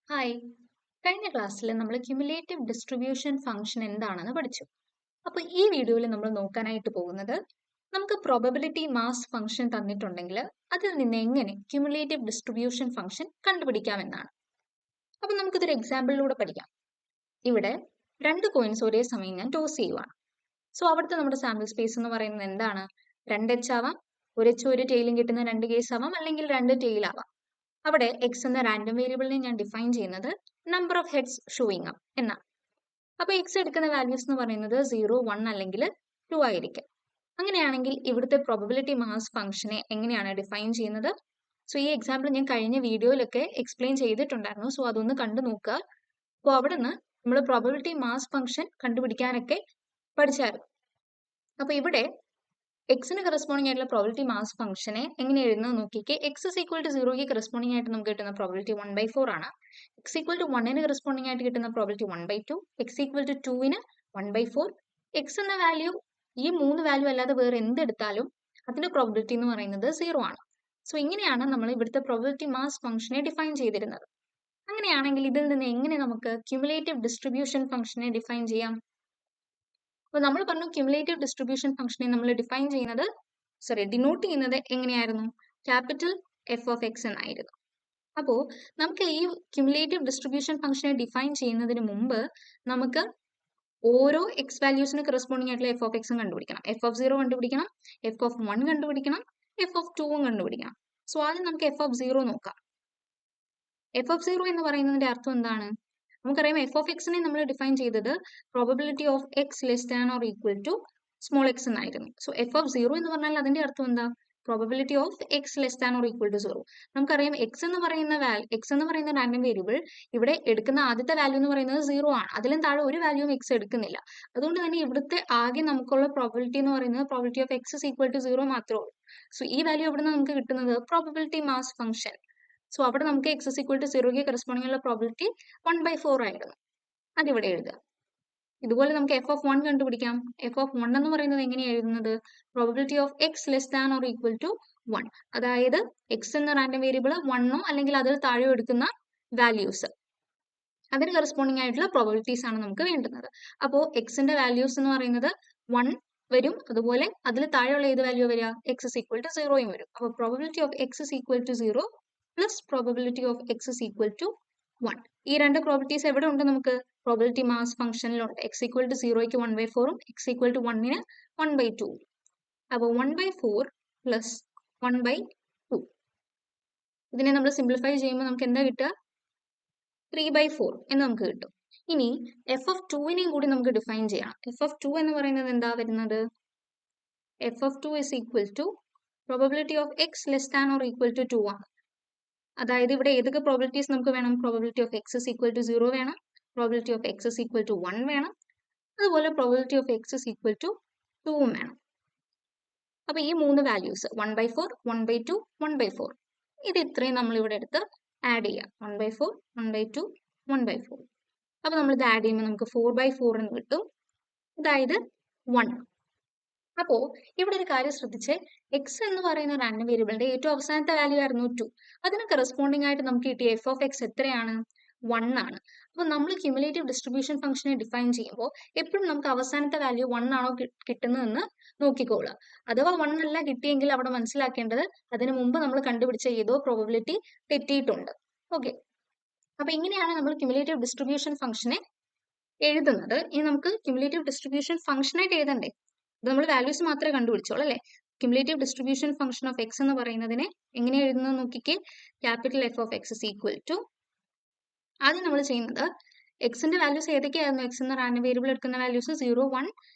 Hi. കഴിഞ്ഞ ക്ലാസ്സിൽ നമ്മൾ ക്യുമുലേറ്റീവ് ഡിസ്ട്രിബ്യൂഷൻ ഫംഗ്ഷൻ എന്താണെന്ന് പഠിച്ചു. അപ്പോൾ ഈ വീഡിയോയിൽ നമ്മൾ നോക്കാനായിട്ട് പോകുന്നത് നമുക്ക് പ്രോബബിലിറ്റി മാസ് ഫംഗ്ഷൻ തന്നിട്ടുണ്ടെങ്കിൽ അതിൽ നിന്ന് എങ്ങനെ ക്യുമുലേറ്റീവ് ഡിസ്ട്രിബ്യൂഷൻ ഫംഗ്ഷൻ കണ്ടുപിടിക്കാമെന്നാണ്. അപ്പോൾ നമുക്കിതൊരു എക്സാമ്പിളിലൂടെ പഠിക്കാം. ഇവിടെ രണ്ട് കോയിൻസ് ഒരേ സമയം ഞാൻ ടോസ് ചെയ്യുവാണ്. സോ അവിടുത്തെ നമ്മുടെ സാമ്പിൾ സ്പേസ് എന്ന് പറയുന്നത് എന്താണ്? 2h ആവാം, ഒരു എച്ച് ഒരു ടെയിലും കിട്ടുന്ന രണ്ട് കേസ് ആവാം, അല്ലെങ്കിൽ രണ്ട് ടെയിൽ ആവാം. അവിടെ എക്സ് എന്ന റാൻഡം വേരിയബിളിനെ ഞാൻ ഡിഫൈൻ ചെയ്യുന്നത് number of heads showing up എന്നാണ്. അപ്പൊ എക്സ് എടുക്കുന്ന വാല്യൂസ് എന്ന് പറയുന്നത് 0, 1 അല്ലെങ്കിൽ 2 ആയിരിക്കും. അങ്ങനെയാണെങ്കിൽ ഇവിടുത്തെ പ്രോബബിലിറ്റി മാസ് ഫംഗ്ഷനെ എങ്ങനെയാണ് ഡിഫൈൻ ചെയ്യുന്നത്? സോ ഈ എക്സാമ്പിൾ ഞാൻ കഴിഞ്ഞ വീഡിയോയിലൊക്കെ എക്സ്പ്ലെയിൻ ചെയ്തിട്ടുണ്ടായിരുന്നു. സോ അതൊന്ന് കണ്ടു നോക്കുക. അപ്പോൾ അവിടെ നിന്ന് നമ്മൾ പ്രോബബിലിറ്റി മാസ് ഫംഗ്ഷൻ കണ്ടുപിടിക്കാനൊക്കെ പഠിച്ചായിരുന്നു. അപ്പൊ ഇവിടെ എക്സിന് കറസ്പോണ്ടിങ് ആയിട്ടുള്ള പ്രോബിലിറ്റി മാസ് ഫംഗ്ഷനെ എങ്ങനെ എഴുതുന്നത് നോക്കിക്കേ. എക്സ് ഇസ് ഈക്വൽ ടു 0ക്ക് കറസ്പോണ്ടിങ് ആയിട്ട് നമുക്ക് കിട്ടുന്ന പ്രോബിലിറ്റി 1/4 ആണ്. എക്സ് ഈക്വൽ ടു 1ന് കറസ്പോണ്ടിങ് ആയിട്ട് കിട്ടുന്ന പ്രോബിലിറ്റി 1/2. എക്സ് ഈക്വൽ ടു 2ന് 1/4. എക്സ് എന്ന വാല്യൂ ഈ മൂന്ന് വാല്യൂ അല്ലാതെ വേറെ എന്തെടുത്താലും അതിന്റെ പ്രോബിലിറ്റി എന്ന് പറയുന്നത് 0 ആണ്. സോ ഇങ്ങനെയാണ് നമ്മൾ ഇവിടുത്തെ പ്രോബിലിറ്റി മാസ് ഫംഗ്ഷനെ ഡിഫൈൻ ചെയ്തിരുന്നത്. അങ്ങനെയാണെങ്കിൽ ഇതിൽ നിന്ന് എങ്ങനെ നമുക്ക് ക്യുമുലേറ്റീവ് ഡിസ്ട്രിബ്യൂഷൻ ഫംഗ്ഷനെ ഡിഫൈൻ ചെയ്യാം? അപ്പോൾ നമ്മൾ പറഞ്ഞു ക്യുമുലേറ്റീവ് ഡിസ്ട്രിബ്യൂഷൻ ഫംഗ്ഷനെ നമ്മൾ ഡിനോട്ട് ചെയ്യുന്നത് എങ്ങനെയായിരുന്നു? ക്യാപിറ്റൽ എഫ് ഓഫ് എക്സ് എന്നായിരുന്നു. അപ്പോൾ നമുക്ക് ഈ ക്യുമുലേറ്റീവ് ഡിസ്ട്രിബ്യൂഷൻ ഫംഗ്ഷനെ ഡിഫൈൻ ചെയ്യുന്നതിന് മുമ്പ് നമുക്ക് ഓരോ എക്സ് വാല്യൂസിന് കറസ്പോണ്ടിങ് ആയിട്ടുള്ള എഫ് ഓഫ് എക്സും കണ്ടുപിടിക്കണം. എഫ് ഓഫ് 0 കണ്ടുപിടിക്കണം, എഫ് ഓഫ് 1 കണ്ടുപിടിക്കണം, എഫ് ഓഫ് 2 കണ്ടുപിടിക്കണം. സോ ആദ്യം നമുക്ക് എഫ് ഓഫ് 0 നോക്കാം. എഫ് ഓഫ് 0 എന്ന് പറയുന്നതിന്റെ അർത്ഥം എന്താണ്? നമുക്കറിയാം എഫ് ഓഫ് എക്സിനെ നമ്മൾ ഡിഫൈൻ ചെയ്തത് probability of X less than or equal to small X എന്നായിരുന്നു. സോ എഫ് ഓഫ് 0 എന്ന് പറഞ്ഞാൽ അതിന്റെ അർത്ഥം എന്താ? Probability of X less than or equal to 0. നമുക്കറിയാം എക്സ് എന്ന് പറയുന്ന റാൻഡം വേരിയബിൾ ഇവിടെ എടുക്കുന്ന ആദ്യത്തെ വാല്യൂ എന്ന് പറയുന്നത് 0 ആണ്. അതിലും താഴെ ഒരു വാല്യൂവും എക്സ് എടുക്കുന്നില്ല. അതുകൊണ്ട് തന്നെ ഇവിടുത്തെ ആകെ നമുക്കുള്ള പ്രോബബിലിറ്റി എന്ന് പറയുന്നത് probability of X is equal to 0 മാത്രമേ ഉള്ളൂ. സോ ഈ വാല്യൂ എവിടെ നിന്ന് നമുക്ക് കിട്ടുന്നത്? Probability mass function. സോ അവിടെ നമുക്ക് എക്സ് ഇസ് ഈക്വൽ ടു 0ക്ക് കറസ്പോണ്ടിങ് ഉള്ള പ്രോബിലിറ്റി 1/4 ആയിരുന്നു. അതിവിടെ എഴുതുക. ഇതുപോലെ നമുക്ക് എഫ് ഓഫ് 1 കണ്ടുപിടിക്കാം. എഫ് ഓഫ് 1 എന്ന് പറയുന്നത് എങ്ങനെയാണ് എഴുതുന്നത്? Probability of X less than or equal to 1. അതായത് എക്സ് എന്ന റാൻഡം വേരിയബിൾ 1 അല്ലെങ്കിൽ അതിൽ താഴെ എടുക്കുന്ന വാല്യൂസ്, അതിന് കറസ്പോണ്ടിങ് ആയിട്ടുള്ള പ്രോബിലിറ്റീസ് ആണ് നമുക്ക് വേണ്ടുന്നത്. അപ്പോൾ എക്സിന്റെ വാല്യൂസ് എന്ന് പറയുന്നത് 1 വരും, അതുപോലെ അതിൽ താഴെയുള്ള ഏത് വാല്യൂ വരിക? എക്സ് ഇസ് ഈക്വൽ ടു 0യും വരും. അപ്പോൾ probability of X is equal to 0 plus probability of X is equal to 1. ഈ രണ്ട് പ്രോബിലിറ്റീസ് എവിടെ ഉണ്ട്? നമുക്ക് പ്രോബിലിറ്റി മാസ് ഫംഗ്ഷനിലുണ്ട്. എക്സ് ഈക്വൽ ടു 0ക്ക് 1/4ഉം എക്സ് ഈക്വൽ ടു 1ന് 1/2. അപ്പോൾ 1/4 പ്ലസ് 1/2 ഇതിനെ നമ്മൾ സിംപ്ലിഫൈ ചെയ്യുമ്പോൾ നമുക്ക് എന്താ കിട്ടുക? 3/4 എന്ന് നമുക്ക് കിട്ടും. ഇനി എഫ് ഓഫ് 2നെയും കൂടി നമുക്ക് ഡിഫൈൻ ചെയ്യണം. എഫ് ഓഫ് 2 എന്ന് പറയുന്നത് എന്താ വരുന്നത്? F of 2 is equal to probability of X less than or equal to 2 ആണ്. അതായത് ഇവിടെ ഏതൊക്കെ പ്രോബിലിറ്റീസ് നമുക്ക് വേണം? Probability of X is equal to 0 വേണം, probability of X is equal to 1 വേണം, അതുപോലെ probability of X is equal to 2 വേണം. അപ്പൊ ഈ മൂന്ന് വാല്യൂസ് 1/4, 1/2, 1/4 ഇത് ഇത്രയും നമ്മൾ ഇവിടെ എടുത്ത് ആഡ് ചെയ്യാം. 1/4, 1/2, 1/4. അപ്പൊ നമ്മൾ ഇത് ആഡ് ചെയ്യുമ്പോൾ നമുക്ക് 4/4 എന്ന് കിട്ടും. അതായത് 1. അപ്പോ ഇവിടെ ഒരു കാര്യം ശ്രദ്ധിച്ച്, എക്സ് എന്ന് പറയുന്ന റാൻഡം വേരിയബിളിന്റെ ഏറ്റവും അവസാനത്തെ വാല്യൂ ആയിരുന്നു 2. അതിന് കറസ്പോണ്ടിങ് ആയിട്ട് നമുക്ക് കിട്ടിയ എഫ് ഓഫ് എക്സ് എത്രയാണ്? 1 ആണ്. അപ്പൊ നമ്മൾ ക്യുമുലേറ്റീവ് ഡിസ്ട്രിബ്യൂഷൻ ഫംഗ്ഷനെ ഡിഫൈൻ ചെയ്യുമ്പോൾ എപ്പോഴും നമുക്ക് അവസാനത്തെ വാല്യൂ 1 ആണോ കിട്ടുന്നതെന്ന് നോക്കിക്കോളുക. അഥവാ 1 അല്ല കിട്ടിയെങ്കിൽ അവിടെ മനസ്സിലാക്കേണ്ടത് അതിനു മുമ്പ് നമ്മൾ കണ്ടുപിടിച്ച ഏതോ പ്രോബബിലിറ്റി തെറ്റിയിട്ടുണ്ട്. ഓക്കെ, അപ്പൊ ഇങ്ങനെയാണ് നമ്മൾ ക്യുമുലേറ്റീവ് ഡിസ്ട്രിബ്യൂഷൻ ഫംഗ്ഷനെ എഴുതുന്നത്. ഇനി നമുക്ക് ക്യുമുലേറ്റീവ് ഡിസ്ട്രിബ്യൂഷൻ ഫംഗ്ഷനായിട്ട് എഴുതണ്ടേ? ഇത് നമ്മൾ വാല്യൂസ് മാത്രമേ കണ്ടുപിടിച്ചോളൂ അല്ലേ? Cumulative distribution function of X എന്ന് പറയുന്നതിനെ എങ്ങനെ എഴുതുന്നത് നോക്കിക്കേ. Capital F of X is equal to, ആദ്യം നമ്മൾ ചെയ്യുന്നത് എക്സിന്റെ വാല്യൂസ് ഏതൊക്കെയായിരുന്നു? എക്സ് എന്ന റാൻഡം വേരിയബിൾ എടുക്കുന്ന വാല്യൂസ് 0, 1,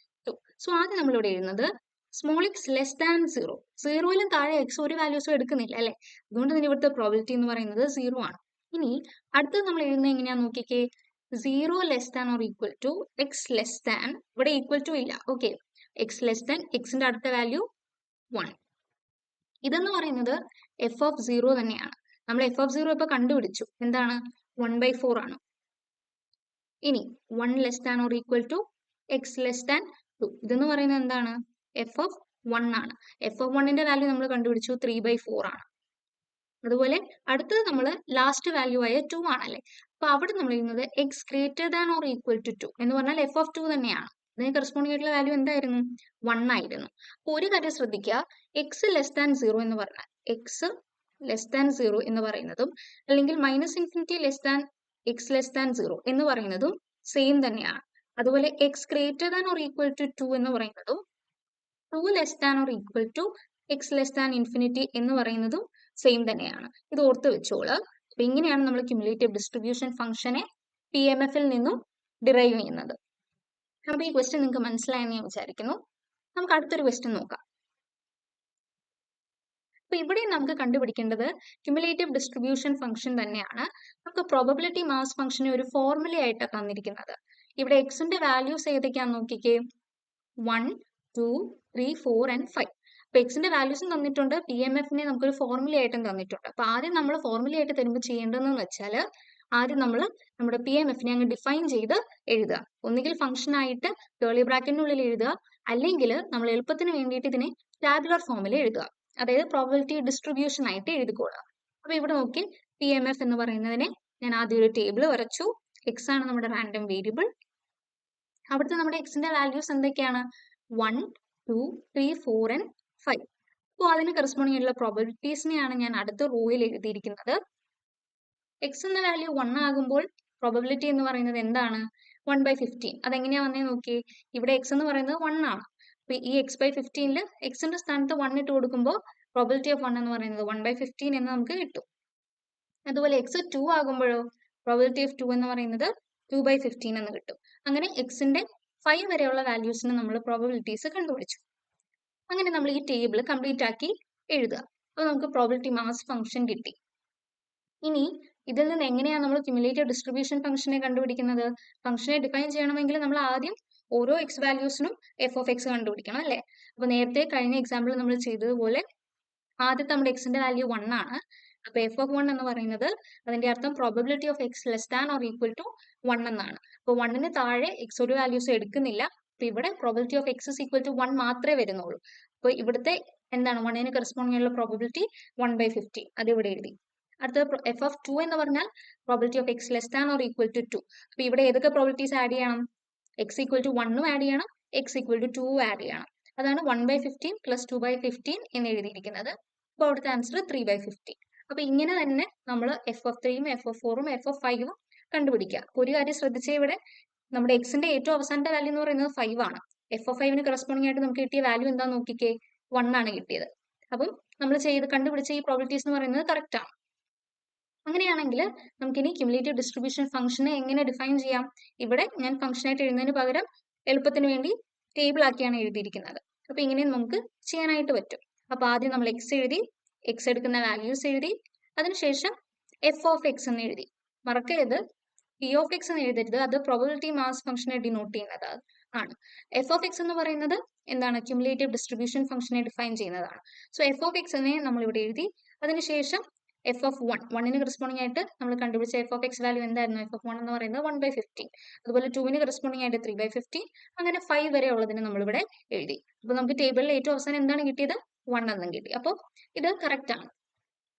2. സോ ആദ്യം നമ്മൾ ഇവിടെ എഴുതുന്നത് സ്മോൾ എക്സ് ലെസ് ദാൻ 0. 0ലും താഴെ എക്സ് ഒരു വാല്യൂസും എടുക്കുന്നില്ല അല്ലെ? അതുകൊണ്ട് തന്നെ ഇവിടുത്തെ പ്രോബിലിറ്റി എന്ന് പറയുന്നത് 0 ആണ്. ഇനി അടുത്തത് നമ്മൾ എഴുതുന്നത് എങ്ങനെയാന്ന് നോക്കിക്കേ. 0 less than or equal to X less than, ഇവിടെ ഈക്വൽ ടു ഇല്ല. ഓക്കെ, എക്സ് ലെസ് ദാൻ എക്സിന്റെ അടുത്ത വാല്യൂ 1. ഇതെന്ന് പറയുന്നത് എഫ് ഓഫ് 0 തന്നെയാണ്. നമ്മൾ എഫ് ഓഫ് 0 ഇപ്പൊ കണ്ടുപിടിച്ചു. എന്താണ്? 1/4 ആണ്. ഇനി 1 less than or equal to X less than 2. ഇതെന്ന് പറയുന്നത് എന്താണ്? എഫ് ഓഫ് 1 ആണ്. എഫ് ഓഫ് 1ന്റെ വാല്യൂ നമ്മൾ കണ്ടുപിടിച്ചു 3/4 ആണ്. അതുപോലെ അടുത്തത് നമ്മൾ ലാസ്റ്റ് വാല്യൂ ആയ 2 ആണല്ലേ. അപ്പൊ അവിടെ നമ്മൾ ചെയ്യുന്നത് X greater than or equal to 2 എന്ന് പറഞ്ഞാൽ എഫ് ഓഫ് 2 തന്നെയാണ്. അതിന് കറസ്പോണ്ടിങ് ആയിട്ടുള്ള വാല്യൂ എന്തായിരുന്നു? 1 ആയിരുന്നു. അപ്പൊ ഒരു കാര്യം ശ്രദ്ധിക്കുക, എക്സ് ലെസ് ദാൻ 0 എന്ന് പറഞ്ഞാൽ എക്സ് ലെസ് ദാൻ 0 എന്ന് പറയുന്നതും അല്ലെങ്കിൽ minus infinity less than X less than 0 എന്ന് പറയുന്നതും സെയിം തന്നെയാണ്. അതുപോലെ X greater than or equal to 2 എന്ന് പറയുന്നതും 2 less than or equal to X less than infinity എന്ന് പറയുന്നതും സെയിം തന്നെയാണ്. ഇത് ഓർത്ത് വെച്ചോളൂ. അപ്പൊ ഇങ്ങനെയാണ് നമ്മൾ ക്യുമുലേറ്റീവ് ഡിസ്ട്രിബ്യൂഷൻ ഫംഗ്ഷനെ പി എം എഫിൽ നിന്നും ഡിറൈവ് ചെയ്യുന്നത്. അപ്പൊ ഈ ക്വസ്റ്റ്യൻ നിങ്ങൾക്ക് മനസ്സിലായെന്ന് ഞാൻ വിചാരിക്കുന്നു. നമുക്ക് അടുത്തൊരു ക്വസ്റ്റ്യൻ നോക്കാം. അപ്പൊ ഇവിടെ നമുക്ക് കണ്ടുപിടിക്കേണ്ടത് ക്യുമുലേറ്റീവ് ഡിസ്ട്രിബ്യൂഷൻ ഫംഗ്ഷൻ തന്നെയാണ്. നമുക്ക് പ്രോബബിലിറ്റി മാസ് ഫംഗ്ഷനെ ഒരു ഫോർമുല ആയിട്ട് തന്നിരിക്കുന്നത്. ഇവിടെ എക്സിന്റെ വാല്യൂസ് ഏതൊക്കെയാന്ന് നോക്കിക്കേ. 1, 2, 3, 4 ആൻഡ് 5. അപ്പൊ എക്സിന്റെ വാല്യൂസും തന്നിട്ടുണ്ട്, പി എം എഫിനെ നമുക്കൊരു ഫോർമുല ആയിട്ടും തന്നിട്ടുണ്ട്. അപ്പൊ ആദ്യം നമ്മൾ ഫോർമുല ആയിട്ട് തരുമ്പോൾ ചെയ്യേണ്ടതെന്ന് വെച്ചാൽ ആദ്യം നമ്മൾ നമ്മുടെ പി എം എഫിനെ അങ്ങ് ഡിഫൈൻ ചെയ്ത് എഴുതുക. ഒന്നുകിൽ ഫംഗ്ഷൻ ആയിട്ട് കേർലി ബ്രാക്കറ്റിനുള്ളിൽ എഴുതുക, അല്ലെങ്കിൽ നമ്മൾ എളുപ്പത്തിന് വേണ്ടിയിട്ട് ഇതിനെ ടാബുലർ ഫോമിൽ എഴുതുക. അതായത് പ്രോബബിലിറ്റി ഡിസ്ട്രിബ്യൂഷൻ ആയിട്ട് എഴുതിക്കോളുക. അപ്പൊ ഇവിടെ നോക്കി പി എം എഫ് എന്ന് പറയുന്നതിനെ ഞാൻ ആദ്യം ഒരു ടേബിൾ വരച്ചു. എക്സ് ആണ് നമ്മുടെ റാൻഡം വേരിയബിൾ. അവിടുത്തെ നമ്മുടെ എക്സിന്റെ വാല്യൂസ് എന്തൊക്കെയാണ്? 1, 2, 3, 4 ആൻഡ് 5. അപ്പോൾ അതിന് കറസ്പോണ്ടിങ് ആയിട്ടുള്ള പ്രോബബിലിറ്റീസിനെയാണ് ഞാൻ അടുത്ത റോയിൽ എഴുതിയിരിക്കുന്നത്. എക്സ് എന്ന വാല്യൂ 1 ആകുമ്പോൾ പ്രോബബിലിറ്റി എന്ന് പറയുന്നത് എന്താണ്? 1/15. അതെങ്ങനെയാ വന്നേ നോക്കിയേ. ഇവിടെ എക്സ് എന്ന് പറയുന്നത് 1 ആണ്. അപ്പൊ ഈ x/15 എക്സിന്റെ സ്ഥാനത്ത് 1 ഇട്ട് കൊടുക്കുമ്പോൾ പ്രോബിലിറ്റി ഓഫ് 1 എന്ന് പറയുന്നത് 1/15 എന്ന് നമുക്ക് കിട്ടും. അതുപോലെ എക്സ് 2 ആകുമ്പോഴോ പ്രോബിലിറ്റി ഓഫ് 2 എന്ന് പറയുന്നത് 2/15 എന്ന് കിട്ടും. അങ്ങനെ എക്സിന്റെ 5 വരെയുള്ള വാല്യൂസിന് നമ്മൾ പ്രോബബിലിറ്റീസ് കണ്ടുപിടിച്ചു. അങ്ങനെ നമ്മൾ ഈ ടേബിൾ കംപ്ലീറ്റ് ആക്കി എഴുതുക. അപ്പോൾ നമുക്ക് പ്രോബിലിറ്റി മാസ് ഫംഗ്ഷൻ കിട്ടി. ഇനി ഇതിൽ നിന്ന് എങ്ങനെയാണ് നമ്മൾ ക്യുമുലേറ്റീവ് ഡിസ്ട്രിബ്യൂഷൻ ഫംഗ്ഷനെ കണ്ടുപിടിക്കുന്നത്? ഫംഗ്ഷനെ ഡിഫൈൻ ചെയ്യണമെങ്കിൽ നമ്മൾ ആദ്യം ഓരോ എക്സ് വാല്യൂസിനും എഫ് ഓഫ് എക്സ് കണ്ടുപിടിക്കണം അല്ലേ. അപ്പൊ നേരത്തെ കഴിഞ്ഞ എക്സാമ്പിൾ നമ്മൾ ചെയ്തതുപോലെ ആദ്യത്തെ നമ്മുടെ എക്സിന്റെ വാല്യൂ 1 ആണ്. അപ്പൊ എഫ് ഓഫ് 1 എന്ന് പറയുന്നത് അതിന്റെ അർത്ഥം probability of X less than or equal to 1 എന്നാണ്. അപ്പൊ 1ന് താഴെ എക്സ് ഒരു വാല്യൂസ് എടുക്കുന്നില്ല. അപ്പൊ ഇവിടെ probability of X equal to 1 മാത്രമേ വരുന്നുള്ളൂ. അപ്പൊ ഇവിടുത്തെ എന്താണ് 1ന് കറസ്പോണ്ടിങ് ഉള്ള പ്രോബബിലിറ്റി 1/15. അത് ഇവിടെ എഴുതി. അടുത്തത് എഫ് ഓഫ് 2 എന്ന് പറഞ്ഞാൽ probability of X less than or equal to 2. അപ്പൊ ഇവിടെ ഏതൊക്കെ പ്രോബബിലിറ്റീസ് ആഡ് ചെയ്യണം? എക്സ് ഈക്വൽ ടു 1 ആഡ് ചെയ്യണം, എക്സ് ഈക്വൽ ടു 2 ആഡ് ചെയ്യണം. അതാണ് 1/15 പ്ലസ് 2/15 എന്ന് എഴുതിയിരിക്കുന്നത്. അപ്പോൾ അവിടുത്തെ ആൻസർ 3/15. അപ്പൊ ഇങ്ങനെ തന്നെ നമ്മൾ എഫ് ഓഫ് 3ഉം എഫ് ഓഫ് 4ഉം എഫ് ഓഫ് 5ഉം കണ്ടുപിടിക്കുക. ഒരു കാര്യം ശ്രദ്ധിച്ചേ, ഇവിടെ നമ്മുടെ എക്സിന്റെ ഏറ്റവും അവസാനത്തെ വാല്യൂ എന്ന് പറയുന്നത് 5 ആണ്. എഫ് ഓഫ് 5ന് കറസ്പോണ്ടിങ് ആയിട്ട് നമുക്ക് കിട്ടിയ വാല്യൂ എന്താന്ന് നോക്കിക്കേ, 1 ആണ് കിട്ടിയത്. അപ്പം നമ്മൾ കണ്ടുപിടിച്ച ഈ പ്രോബബിലിറ്റീസ് എന്ന് പറയുന്നത് കറക്റ്റ് ആണ്. അങ്ങനെയാണെങ്കിൽ നമുക്കിനി ക്യുമുലേറ്റീവ് ഡിസ്ട്രിബ്യൂഷൻ ഫംഗ്ഷനെ എങ്ങനെ ഡിഫൈൻ ചെയ്യാം? ഇവിടെ ഞാൻ ഫംഗ്ഷനായിട്ട് എഴുതുന്നതിന് പകരം എളുപ്പത്തിന് വേണ്ടി ടേബിൾ ആക്കിയാണ് എഴുതിയിരിക്കുന്നത്. അപ്പൊ ഇങ്ങനെ നമുക്ക് ചെയ്യാനായിട്ട് പറ്റും. അപ്പൊ ആദ്യം നമ്മൾ എക്സ് എഴുതി, എക്സ് എടുക്കുന്ന വാല്യൂസ് എഴുതി, അതിനുശേഷം എഫ് ഓഫ് എക്സ് എന്ന് എഴുതി. മറക്കരുത്, പി ഓഫ് എക്സ് എന്ന് എഴുതരുത്, അത് പ്രോബബിലിറ്റി മാസ് ഫംഗ്ഷനെ ഡിനോട്ട് ചെയ്യുന്നത് ആണ്. എഫ് ഓഫ് എക്സ് എന്ന് പറയുന്നത് എന്താണ്? ക്യുമുലേറ്റീവ് ഡിസ്ട്രിബ്യൂഷൻ ഫംഗ്ഷനെ ഡിഫൈൻ ചെയ്യുന്നതാണ്. സോ എഫ് ഓഫ് എക്സിനെ നമ്മൾ ഇവിടെ എഴുതി. അതിനുശേഷം എഫ് ഓഫ് 1ന് കറസ്പോണ്ടിങ് ആയിട്ട് നമ്മൾ കണ്ടുപിടിച്ച എഫ് ഓഫ് എക്സ് വാല്യൂ എന്തായിരുന്നു? എഫ് ഓഫ് 1 എന്ന് പറയുന്നത് 1/15. അതുപോലെ 2ന് കറസ്പോണ്ടിങ് ആയിട്ട് 3/15. അങ്ങനെ 5 വരെ ഉള്ളതിന് നമ്മളിവിടെ എഴുതി. അപ്പൊ നമുക്ക് ടേബിളിൽ ഏറ്റവും അവസാനം എന്താണ് കിട്ടിയത്? 1 എന്നും കിട്ടി. അപ്പോൾ ഇത് കറക്റ്റ് ആണ്.